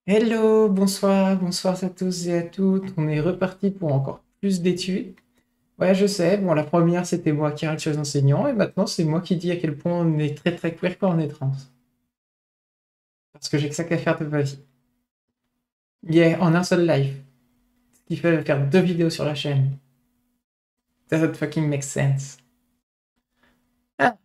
Hello, bonsoir, bonsoir à tous et à toutes. On est reparti pour encore plus d'études. Ouais, je sais, bon, la première c'était moi qui rate chez les enseignants et maintenant c'est moi qui dis à quel point on est très très queer quand on est trans. Parce que j'ai que ça qu'à faire de ma vie. Yeah, en un seul live. Ce qui fait faire 2 vidéos sur la chaîne. That fucking makes sense. Ah.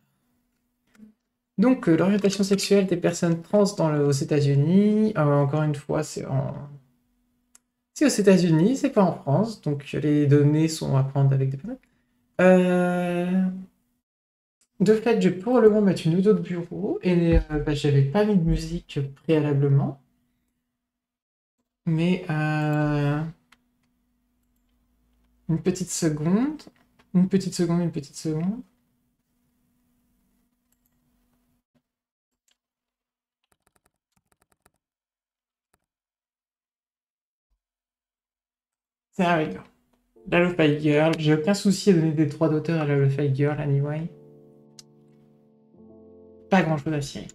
Donc, l'orientation sexuelle des personnes trans aux États-Unis, encore une fois, c'est aux États-Unis, c'est pas en France, donc les données sont à prendre avec des pincettes. Euh, De fait, je vais probablement mettre une audio de bureau et j'avais pas mis de musique préalablement, mais une petite seconde, une petite seconde, une petite seconde. There we go. La Lo-Fi Girl, j'ai aucun souci à donner des droits d'auteur à la Lo-Fi Girl anyway. Pas grand chose à cirer.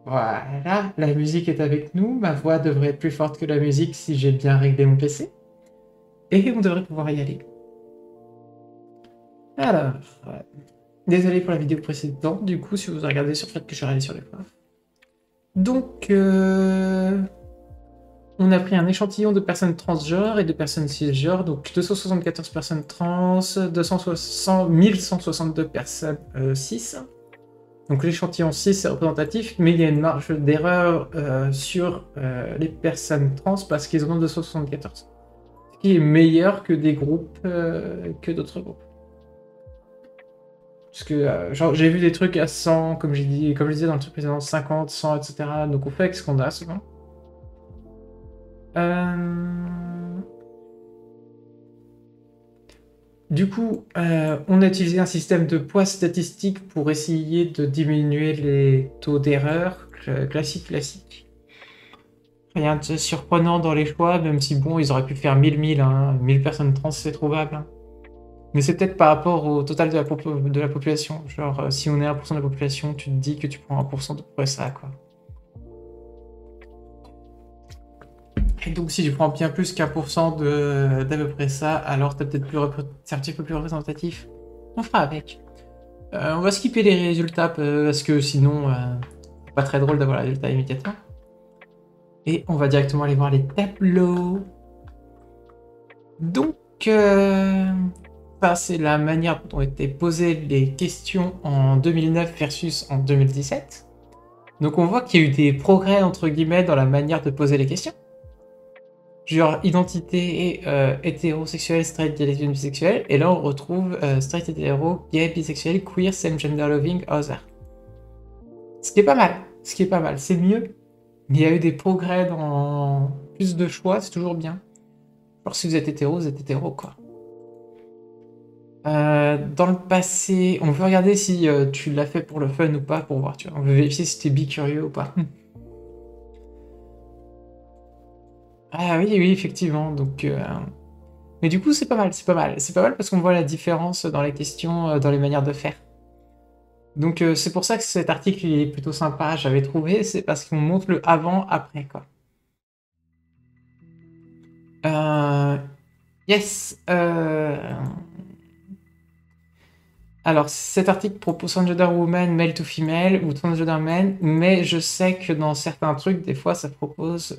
Voilà, la musique est avec nous, ma voix devrait être plus forte que la musique si j'ai bien réglé mon PC. Et on devrait pouvoir y aller. Alors, désolé pour la vidéo précédente, du coup, si vous regardez sur le fait que je suis allé sur les profs. Donc, on a pris un échantillon de personnes transgenres et de personnes cisgenres, donc 274 personnes trans, 1162 personnes cis. Donc l'échantillon cis est représentatif, mais il y a une marge d'erreur sur les personnes trans parce qu'ils en ont 274. Ce qui est meilleur que des groupes, que d'autres groupes. Parce que j'ai vu des trucs à 100, comme j'ai dit, comme je disais dans le truc précédent, 50, 100, etc. Donc on fait avec ce qu'on a souvent. Du coup, on a utilisé un système de poids statistique pour essayer de diminuer les taux d'erreur, classique. Rien de surprenant dans les choix, même si bon, ils auraient pu faire 1000, hein. 1000 personnes trans, c'est trouvable, hein. Mais c'est peut-être par rapport au total de la population. Genre, si on est 1% de la population, tu te dis que tu prends 1% de près ça, quoi. Et donc, si tu prends bien plus qu'1% d'à peu près ça, alors t'as peut-être c'est un petit peu plus représentatif. On fera avec. On va skipper les résultats parce que sinon, c'est pas très drôle d'avoir les résultats immédiatement. Et on va directement aller voir les tableaux. Donc, ça, c'est la manière dont ont été posées les questions en 2009 versus en 2017. Donc, on voit qu'il y a eu des progrès, entre guillemets, dans la manière de poser les questions. Genre identité hétérosexuelle, straight, gay, lesbienne, bisexuelle. Et là, on retrouve straight, hétéro, gay, bisexuel, queer, same gender loving, other. Ce qui est pas mal. Ce qui est pas mal. C'est mieux. Mais il y a eu des progrès dans plus de choix, c'est toujours bien. Alors si vous êtes hétéro, quoi. Dans le passé, on veut regarder si tu l'as fait pour le fun ou pas, pour voir, tu vois. On veut vérifier si t'es bi-curieux ou pas. Ah oui, oui, effectivement. Donc, mais du coup, c'est pas mal, c'est pas mal. C'est pas mal parce qu'on voit la différence dans les questions, dans les manières de faire. Donc, c'est pour ça que cet article il est plutôt sympa, j'avais trouvé, c'est parce qu'on montre le avant-après, quoi. Euh, yes. Alors, cet article propose transgender woman, male to female ou transgender man, mais je sais que dans certains trucs, des fois, ça propose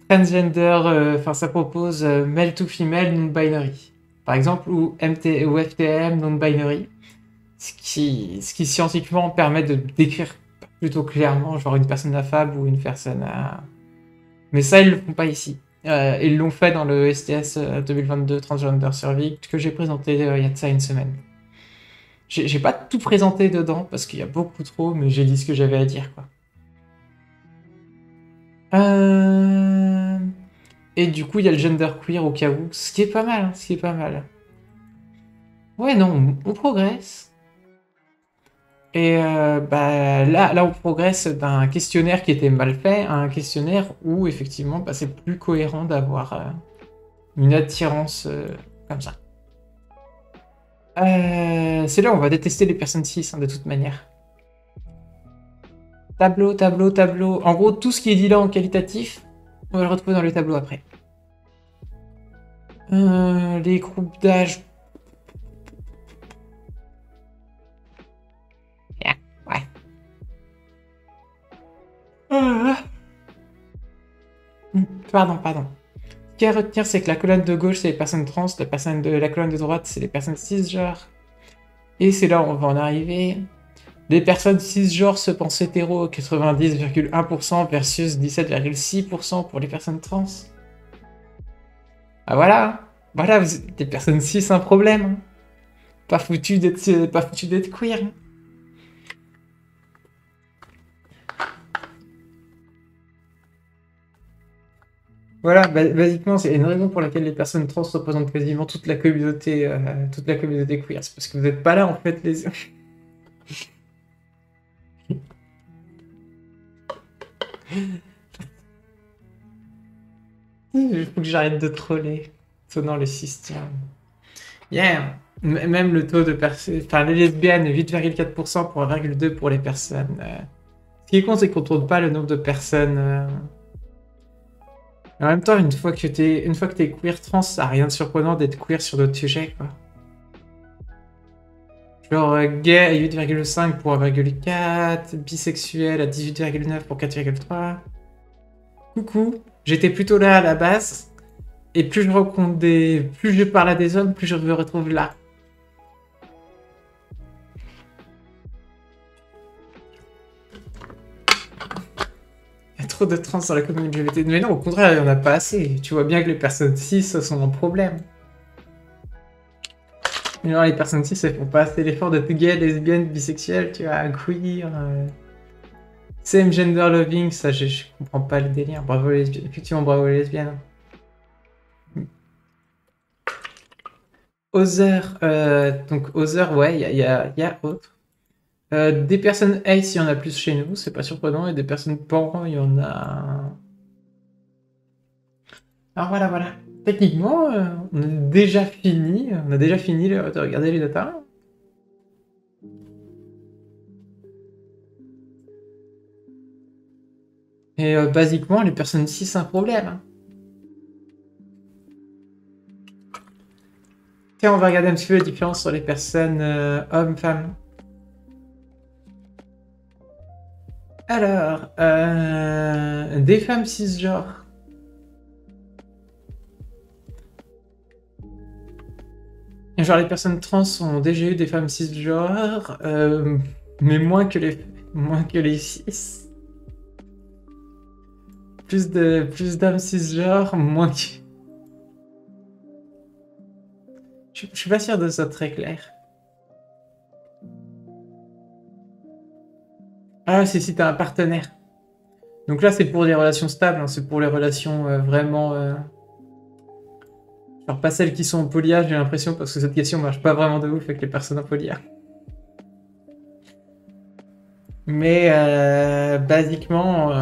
transgender, enfin, ça propose male to female non-binary, par exemple, ou ou FTM non-binary, ce qui scientifiquement permet de décrire plutôt clairement, genre une personne affable ou une personne à... Mais ça, ils le font pas ici. Ils l'ont fait dans le STS 2022 Transgender Survey que j'ai présenté il y a de ça une semaine. J'ai pas tout présenté dedans parce qu'il y a beaucoup trop, mais j'ai dit ce que j'avais à dire, quoi. Euh, Et du coup, il y a le gender queer au cas où, ce qui est pas mal, hein, ce qui est pas mal. Ouais, non, on progresse. Et là, on progresse d'un questionnaire qui était mal fait à un questionnaire où, effectivement, bah, c'est plus cohérent d'avoir une attirance comme ça. C'est là où on va détester les personnes cis, hein, de toute manière. Tableau, tableau, tableau. En gros, tout ce qui est dit là en qualitatif, on va le retrouver dans le tableau après. Les groupes d'âge. Yeah, ouais. Pardon. Ce qu'il y a à retenir, c'est que la colonne de gauche, c'est les personnes trans, la colonne de droite, c'est les personnes cisgenres. Et c'est là où on va en arriver. Les personnes cisgenres se pensent hétéro, 90,1% versus 17,6% pour les personnes trans. Ah voilà, vous êtes des personnes cis, un problème. Hein. Pas foutu d'être queer. Hein. Voilà, basiquement, c'est une raison pour laquelle les personnes trans représentent quasiment toute la communauté queer. C'est parce que vous n'êtes pas là, en fait, les... Il faut que j'arrête de troller. Sonnant le système. Yeah! Même le taux de personnes... Enfin, les lesbiennes, 8,4% pour 1,2% pour les personnes. Ce qui est con, c'est qu'on ne tourne pas le nombre de personnes... En même temps, une fois que t'es queer trans, ça n'a rien de surprenant d'être queer sur d'autres sujets, quoi. Genre gay à 8,5 pour 1,4, bisexuel à 18,9 pour 4,3. Coucou, j'étais plutôt là à la base, et plus je parle à des hommes, plus je me retrouve là. Il y a trop de trans dans la communauté LGBT. Mais non, au contraire, il n'y en a pas assez. Tu vois bien que les personnes cis sont un problème. Non, les personnes cis, elles font pas assez l'effort d'être gay, lesbienne, bisexuelle, tu vois, queer. Same gender loving, ça, je comprends pas le délire. Bravo les lesbiennes. Effectivement, bravo les lesbiennes. Other, donc Other, ouais, il y a autre. Des personnes ace, il y en a plus chez nous, c'est pas surprenant, et des personnes pan, il y en a... Alors voilà. Techniquement, on a déjà fini de regarder les datas. Et basiquement, les personnes cis, c'est un problème. Hein. Tiens, on va regarder un petit peu la différence sur les personnes hommes-femmes. Alors, des femmes cisgenres. Genre les personnes trans ont déjà eu des femmes cisgenres, mais moins que les cis. Plus d'hommes cisgenres, moins que... Je suis pas sûr de ça très clair. Ah, c'est si t'as un partenaire. Donc là, c'est pour des relations stables, hein, c'est pour les relations vraiment... Genre pas celles qui sont en polyage, j'ai l'impression, parce que cette question marche pas vraiment de ouf avec les personnes en polyage. Mais basiquement,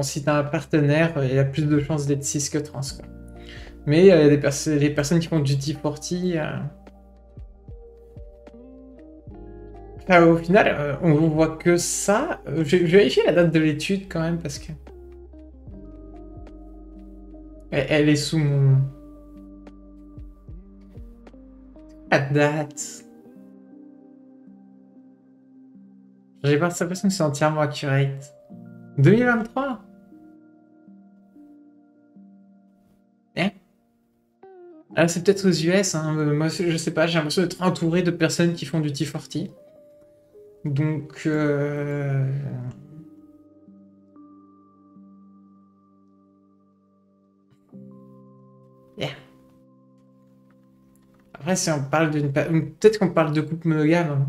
si t'as un partenaire, il y a plus de chances d'être cis que trans. Quoi. Mais les personnes qui font du T40, au final, on voit que ça. Je vais vérifier la date de l'étude quand même, parce que... Elle est sous mon... La date... J'ai pas l'impression que c'est entièrement accurate. 2023 c'est peut-être aux US, hein. Moi je sais pas, j'ai l'impression d'être entouré de personnes qui font du T40. Donc... Yeah. Après, si on parle d'une... Peut-être qu'on parle de couple monogame. Hein.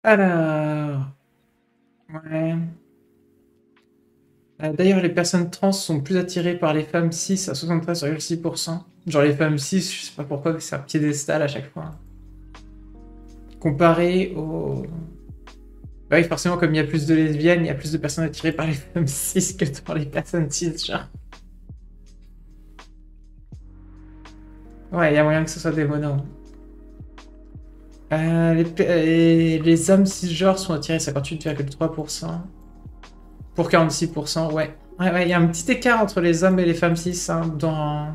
Alors... Ouais... D'ailleurs, les personnes trans sont plus attirées par les femmes cis à 73,6%. Genre les femmes cis, je sais pas pourquoi, c'est un piédestal à chaque fois. Comparé au... Bah oui, forcément, comme il y a plus de lesbiennes, il y a plus de personnes attirées par les femmes cis que par les personnes cis, genre. Ouais, il y a moyen que ce soit des monos. Les hommes cisgenres sont attirés 58,3% pour 46%, ouais. Ouais, il y a un petit écart entre les hommes et les femmes cis, hein, dans...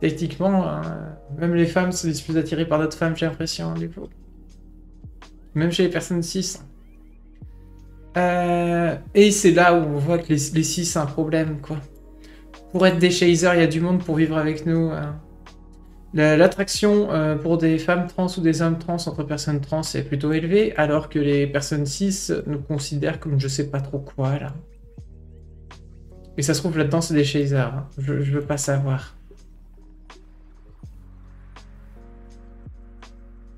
Techniquement, même les femmes se disent plus attirées par d'autres femmes, j'ai l'impression, du coup. Même chez les personnes cis. Et c'est là où on voit que les cis, c'est un problème, quoi. Pour être des chasers, il y a du monde pour vivre avec nous. L'attraction pour des femmes trans ou des hommes trans entre personnes trans est plutôt élevée, alors que les personnes cis nous considèrent comme je sais pas trop quoi, là. Et ça se trouve, là-dedans, c'est des chasers, hein. Je veux pas savoir.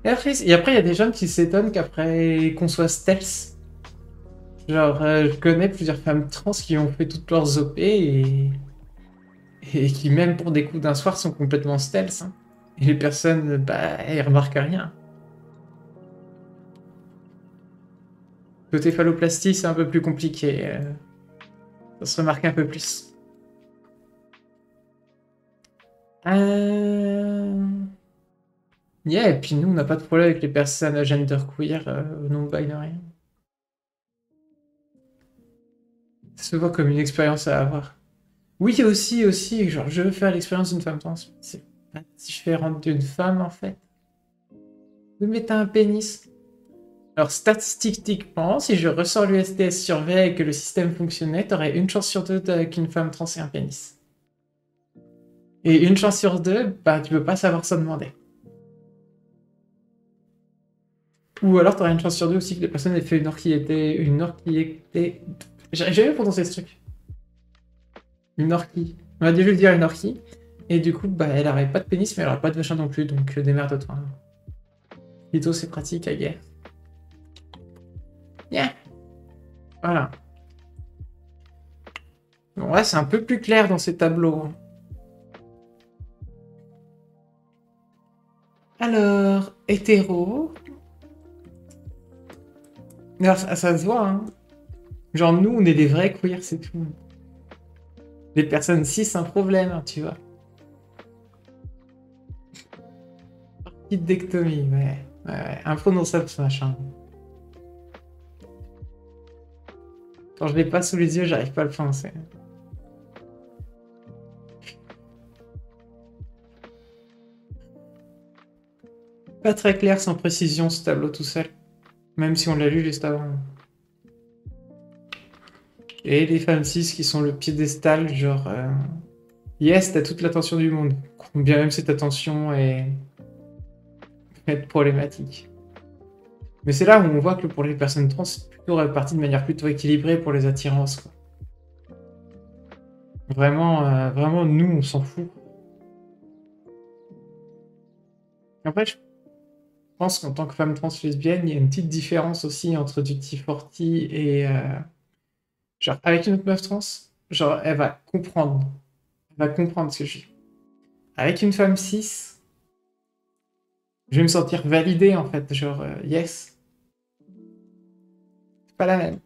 Et après, il y a des gens qui s'étonnent qu'après qu'on soit stealth. Genre, je connais plusieurs femmes trans qui ont fait toutes leurs OP et qui, même pour des coups d'un soir, sont complètement stealth, hein. Et les personnes, bah, elles remarquent rien. Côté phalloplastie, c'est un peu plus compliqué. Ça se remarque un peu plus. Yeah, et puis nous, on n'a pas de problème avec les personnes genderqueer non-binary. Ça se voit comme une expérience à avoir. Oui, aussi, genre, je veux faire l'expérience d'une femme trans. C'est pas différent d'une femme, en fait. Oui, mais t'as un pénis. Alors, statistiquement, si je ressors l'USTS sur V et que le système fonctionnait, t'aurais une chance sur deux qu'une femme trans ait un pénis. Et une chance sur deux, bah, tu peux pas savoir ça demander. Ou alors, t'aurais une chance sur deux aussi que les personnes aient fait une orchidée. Une orchidée. J'arrive jamais à prononcer ce truc. Une orchidée. On va déjà le dire une orchidée. Et du coup, bah, elle aurait pas de pénis, mais elle aurait pas de vagin non plus, donc démerde-toi. Plutôt, c'est pratique, à guerre. Yeah. Voilà. Bon, ouais, c'est un peu plus clair dans ces tableaux. Alors, hétéro. Alors, ça se voit, hein. Genre, nous, on est des vrais queers, c'est tout. Les personnes cis, c'est un problème, hein, tu vois. Orchidectomie, ouais. Imprononçable, ce machin. Quand je l'ai pas sous les yeux, j'arrive pas à le prononcer. Pas très clair, sans précision, ce tableau tout seul. Même si on l'a lu juste avant. Et les femmes cis qui sont le piédestal, genre... Yes, t'as toute l'attention du monde. Bien même cette attention est problématique. Mais c'est là où on voit que pour les personnes trans, c'est plutôt réparti de manière plutôt équilibrée pour les attirances, quoi. Vraiment, nous, on s'en fout. Après, je pense qu'en tant que femme trans lesbienne, il y a une petite différence aussi entre du T40 et... genre, avec une autre meuf trans, genre, elle va comprendre. Elle va comprendre ce que je dis. Avec une femme cis, je vais me sentir validé, en fait. Genre, yes. C'est pas la même.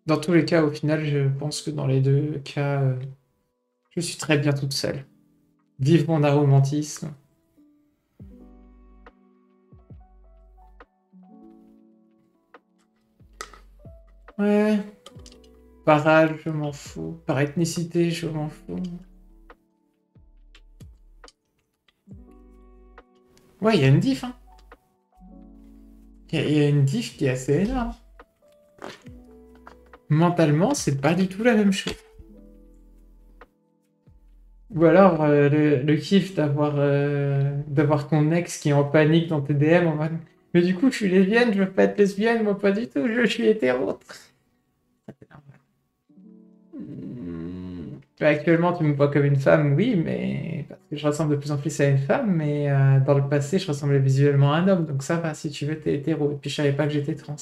Dans tous les cas, au final, je pense que dans les deux cas, je suis très bien toute seule. Vive mon aromantisme. Ouais. Par âge, je m'en fous. Par ethnicité, je m'en fous. Ouais, il y a une diff, hein. Il y a une diff qui est assez énorme. Mentalement, c'est pas du tout la même chose. Ou alors le kiff d'avoir ton ex qui est en panique dans tes DM en mode mais du coup je suis lesbienne, je veux pas être lesbienne, moi pas du tout, je suis hétéro. Actuellement tu me vois comme une femme, oui, mais parce que je ressemble de plus en plus à une femme, mais dans le passé je ressemblais visuellement à un homme, donc ça va, si tu veux, t'es hétéro. Et puis je savais pas que j'étais trans.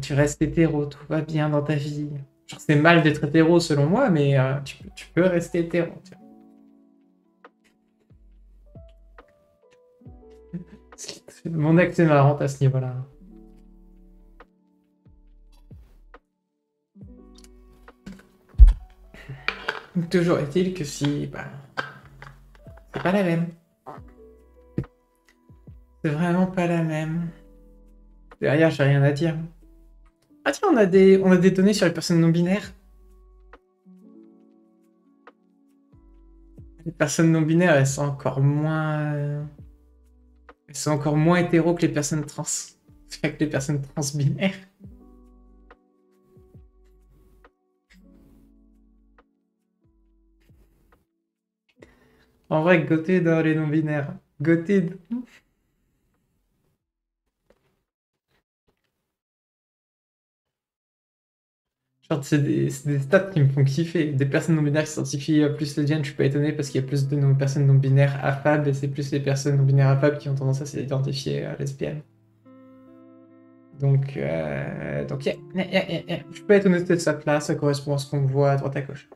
Tu restes hétéro, tout va bien dans ta vie. Genre, c'est mal d'être hétéro selon moi, mais tu peux rester hétéro. Tu vois. Mon ex est marrante à ce niveau-là. Toujours est-il que si... Bah, c'est pas la même. C'est vraiment pas la même. Derrière, j'ai rien à dire. Ah tiens, on a des données sur les personnes non binaires. Les personnes non binaires, elles sont encore moins hétéros que les personnes trans. C'est que les personnes trans binaires. En vrai, Gauthier dans les non binaires. Gauthier. Genre, c'est des stats qui me font kiffer. Des personnes non binaires qui s'identifient plus lesbiennes, je suis pas étonné parce qu'il y a plus de personnes non binaires affab et c'est plus les personnes non binaires affab qui ont tendance à s'identifier lesbiennes. Donc je suis pas étonné de cette stat-là, ça correspond à ce qu'on voit à droite à gauche.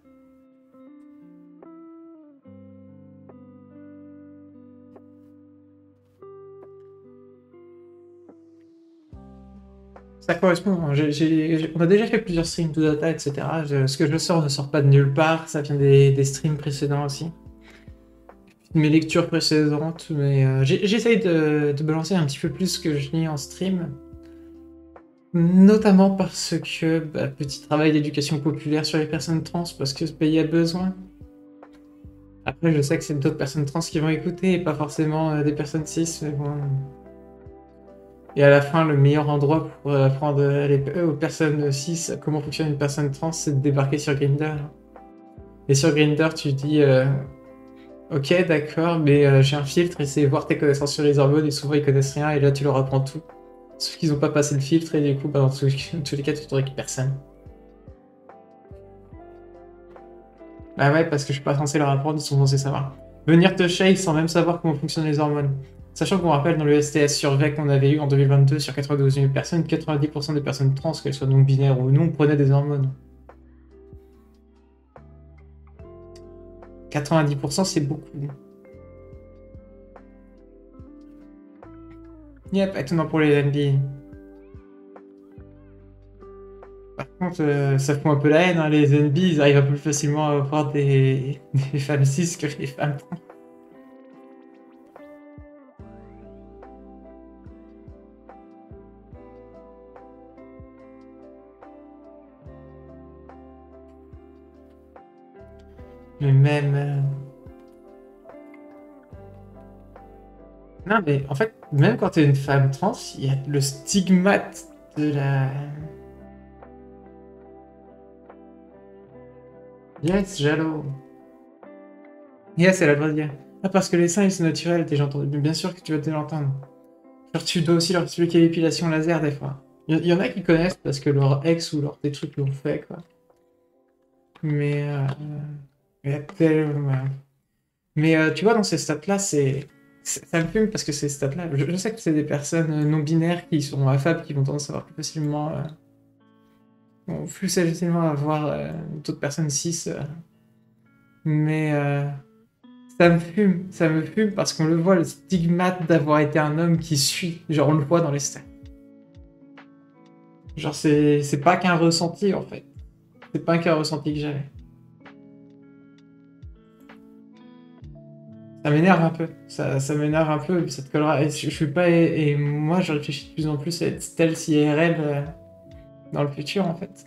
Ça correspond, hein. On a déjà fait plusieurs streams to data, etc. Ce que je sors ne sort pas de nulle part, ça vient des streams précédents aussi. Mes lectures précédentes, mais j'essaye de balancer un petit peu plus ce que je lis en stream. Notamment parce que, bah, petit travail d'éducation populaire sur les personnes trans, parce que ce pays a besoin. Après, je sais que c'est d'autres personnes trans qui vont écouter, et pas forcément des personnes cis, mais bon. Et à la fin, le meilleur endroit pour apprendre aux personnes cis comment fonctionne une personne trans, c'est de débarquer sur Grindr. Et sur Grindr, tu dis ok, d'accord, mais j'ai un filtre et c'est voir tes connaissances sur les hormones, et souvent ils connaissent rien, et là tu leur apprends tout. Sauf qu'ils n'ont pas passé le filtre, et du coup, bah, dans tous les cas, tu te récupères personne. Bah ouais, parce que je suis pas censé leur apprendre, ils sont censés savoir. Venir te shake sans même savoir comment fonctionnent les hormones. Sachant qu'on rappelle dans le STS survey qu'on avait eu en 2022 sur 92 000 personnes, 90% des personnes trans, qu'elles soient non binaires ou non, prenaient des hormones. 90% c'est beaucoup. Yep, étonnant pour les NB. Par contre, ça fout un peu la haine, hein, les NB, ils arrivent un peu plus facilement à avoir des femmes cis que les femmes trans. Mais même... Non, mais en fait, même quand t'es une femme trans, il y a le stigmate de la... Yes, jaloux. Yes, elle a le droit de dire. Ah, parce que les seins, ils sont naturels, t'es entendu. Mais bien sûr que tu vas te l'entendre. Genre, tu dois aussi leur expliquer l'épilation laser, des fois. Il y en a qui connaissent parce que leur ex ou leur des trucs l'ont fait, quoi. Mais il y a tellement... Mais tu vois, dans ces stats-là, ça me fume parce que ces stats-là, je sais que c'est des personnes non binaires qui sont affab, qui vont tendance à avoir plus facilement, vont plus facilement avoir d'autres personnes cis, mais ça me fume parce qu'on le voit, le stigmate d'avoir été un homme qui suit, genre on le voit dans les stats. Genre c'est pas qu'un ressenti en fait, c'est pas qu'un ressenti que j'avais. Ça m'énerve un peu, ça m'énerve un peu, et puis ça te collera. Et je suis pas. Et moi, je réfléchis de plus en plus à être stealth IRL dans le futur, en fait.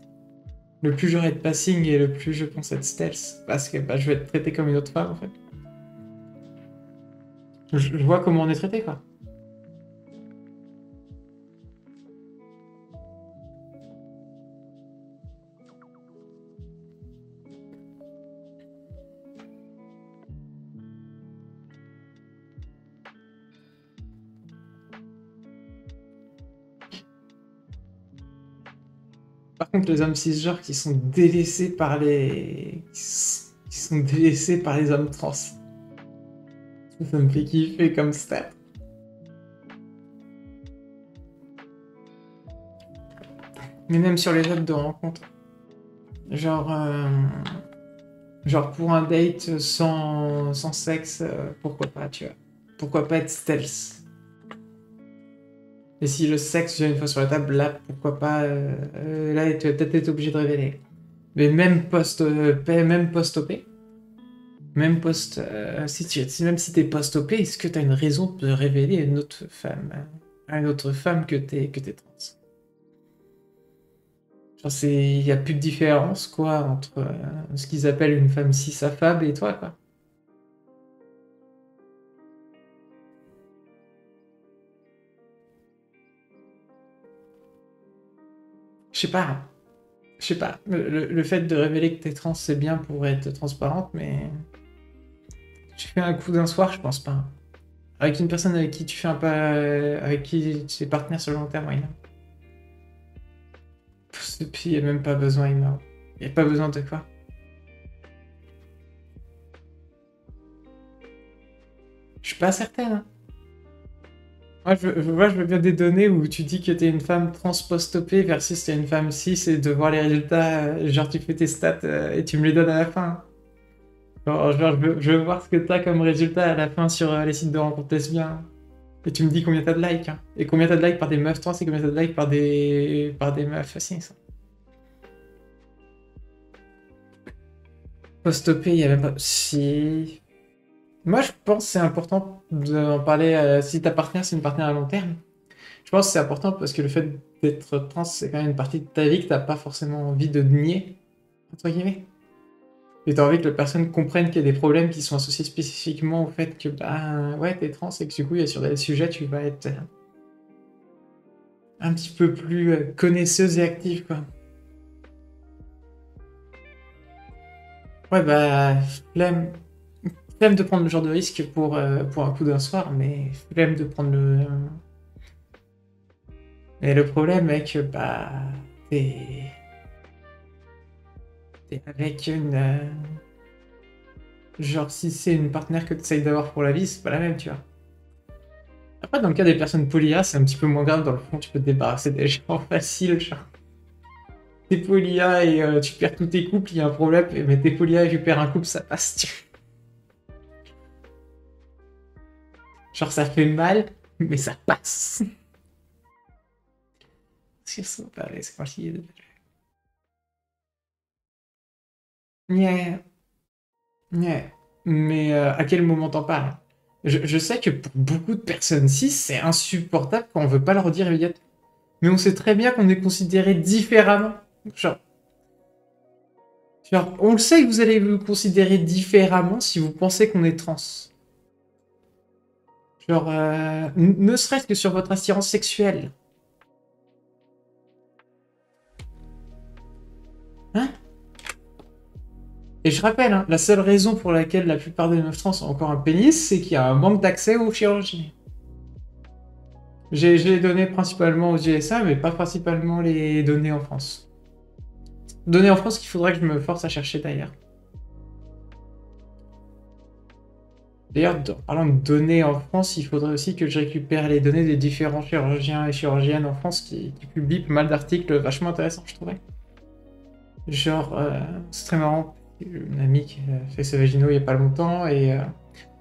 Le plus j'aurai de passing et le plus je pense être stealth, parce que bah, je vais être traité comme une autre femme, en fait. Je vois comment on est traité, quoi. Par contre, les hommes cisgenres qui sont délaissés par qui sont délaissés par les hommes trans. Ça me fait kiffer comme stat. Mais même sur les apps de rencontre. Genre, genre pour un date sans sexe, pourquoi pas, tu vois. Pourquoi pas être stealth. Et si le sexe vient une fois sur la table, là, pourquoi pas, là, tu vas peut-être être obligé de révéler. Mais même post-OP, même si t'es post-OP, est-ce que t'as une raison de révéler à une autre femme que t'es trans? Genre, il y a plus de différence, quoi, entre ce qu'ils appellent une femme cis affable et toi, quoi. Je sais pas, je sais pas. Le fait de révéler que t'es trans, c'est bien pour être transparente, mais tu fais un coup d'un soir, je pense pas. Avec une personne avec qui tu fais un pas, avec qui tu es partenaire sur le long terme, ouais, non. Et puis, il n'y a même pas besoin, il n'y a pas besoin de quoi. Je suis pas certaine, hein. Moi, je veux bien des données où tu dis que t'es une femme trans post-OP versus t'es une femme cis et de voir les résultats, genre tu fais tes stats et tu me les donnes à la fin. Je veux voir ce que t'as comme résultat à la fin sur les sites de rencontres lesbiennes. Et tu me dis combien t'as de likes, hein. Et combien t'as de likes par des meufs trans et combien t'as de likes par des meufs cis. Post-OP, il y a même pas... Si... Moi, je pense que c'est important d'en parler si ta partenaire, c'est une partenaire à long terme. Je pense que c'est important parce que le fait d'être trans, c'est quand même une partie de ta vie que t'as pas forcément envie de nier, entre guillemets. Et t'as envie que la personne comprenne qu'il y a des problèmes qui sont associés spécifiquement au fait que, bah, ouais, t'es trans et que du coup, il y a sur des sujets, tu vas être un petit peu plus connaisseuse et active, quoi. Ouais, bah, flemme, flemme de prendre le genre de risque pour un coup d'un soir, mais flemme de prendre le... Et le problème est que, bah, t'es t'es avec une... genre, si c'est une partenaire que tu essayes d'avoir pour la vie, c'est pas la même, tu vois. Après, dans le cas des personnes polyas, c'est un petit peu moins grave. Dans le fond, tu peux te débarrasser des gens faciles, genre. T'es polyas et tu perds tous tes couples, il y a un problème, mais t'es polyas et tu perds un couple, ça passe, tu vois. Genre, ça fait mal, mais ça passe. C'est facile. Yeah. Ouais, mais à quel moment t'en parles? Je sais que pour beaucoup de personnes cis, c'est insupportable quand on veut pas leur dire immédiatement. Mais on sait très bien qu'on est considéré différemment. Genre, on le sait que vous allez vous considérer différemment si vous pensez qu'on est trans. Genre, ne serait-ce que sur votre attirance sexuelle. Hein? Et je rappelle, hein, la seule raison pour laquelle la plupart des meufs trans ont encore un pénis, c'est qu'il y a un manque d'accès aux chirurgies. J'ai les données principalement aux USA, mais pas principalement les données en France. Données en France qu'il faudrait que je me force à chercher d'ailleurs. D'ailleurs, en parlant de données en France, il faudrait aussi que je récupère les données des différents chirurgiens et chirurgiennes en France qui publient pas mal d'articles vachement intéressants, je trouvais. Genre, c'est très marrant. Une amie qui a fait ses vaginaux il y a pas longtemps et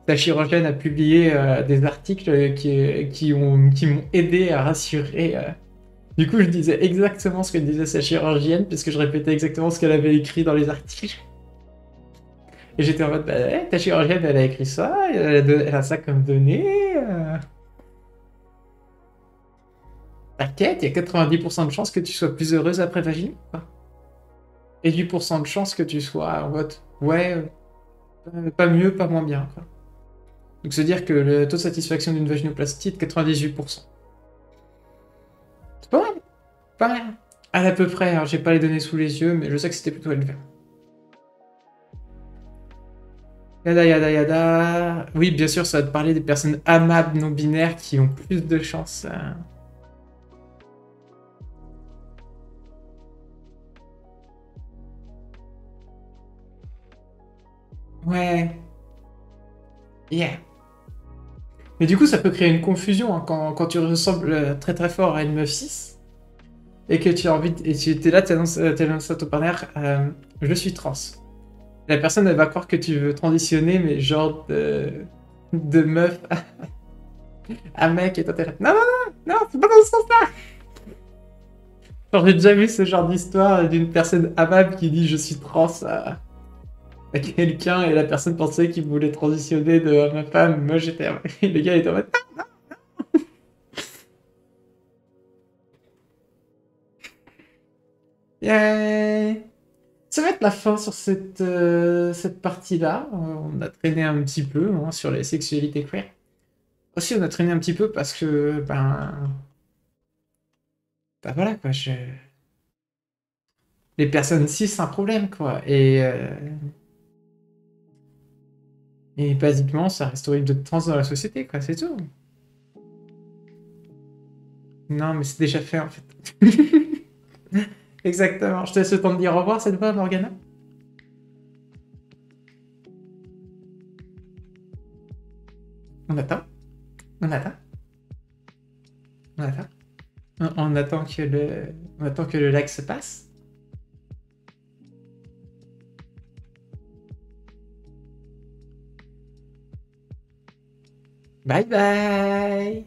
la chirurgienne a publié des articles qui m'ont aidé à rassurer. Du coup, je disais exactement ce que disait sa chirurgienne, puisque je répétais exactement ce qu'elle avait écrit dans les articles. Et j'étais en mode, bah, ouais, ta chirurgienne, elle a écrit ça, elle a ça comme données. T'inquiète, il y a 90% de chances que tu sois plus heureuse après vagine, quoi. Et 8% de chances que tu sois en mode, ouais, pas mieux, pas moins bien, quoi. Donc, se dire que le taux de satisfaction d'une vaginoplastie est de 98%. C'est pas mal, pas mal. À peu près, hein, j'ai pas les données sous les yeux, mais je sais que c'était plutôt élevé. Yada yada yada. Oui, bien sûr, ça va te parler des personnes amables non binaires qui ont plus de chances. Ouais, yeah. Mais du coup, ça peut créer une confusion hein, quand tu ressembles très très fort à une meuf 6 et que tu as envie et tu es là, tu annonces à ton partenaire, je suis trans. La personne, elle va croire que tu veux transitionner, mais genre de meuf à mec et toi t'es là. Non, non, non, non, c'est pas dans ce sens-là. Genre, j'ai déjà vu ce genre d'histoire d'une personne amable qui dit je suis trans à quelqu'un et la personne pensait qu'il voulait transitionner de homme à femme. Moi j'étais. Et le gars était en mode. Yeah. Ça va être la fin sur cette partie-là. On a traîné un petit peu hein, sur les sexualités queer. Aussi, on a traîné un petit peu parce que, ben voilà quoi, les personnes cis, c'est un problème quoi. Et basiquement, ça reste horrible de trans dans la société quoi, c'est tout. Non, mais c'est déjà fait en fait. Exactement. Je te laisse le temps de dire au revoir cette fois, Morgana. On attend, on attend, on attend. On attend que le lac se passe. Bye bye.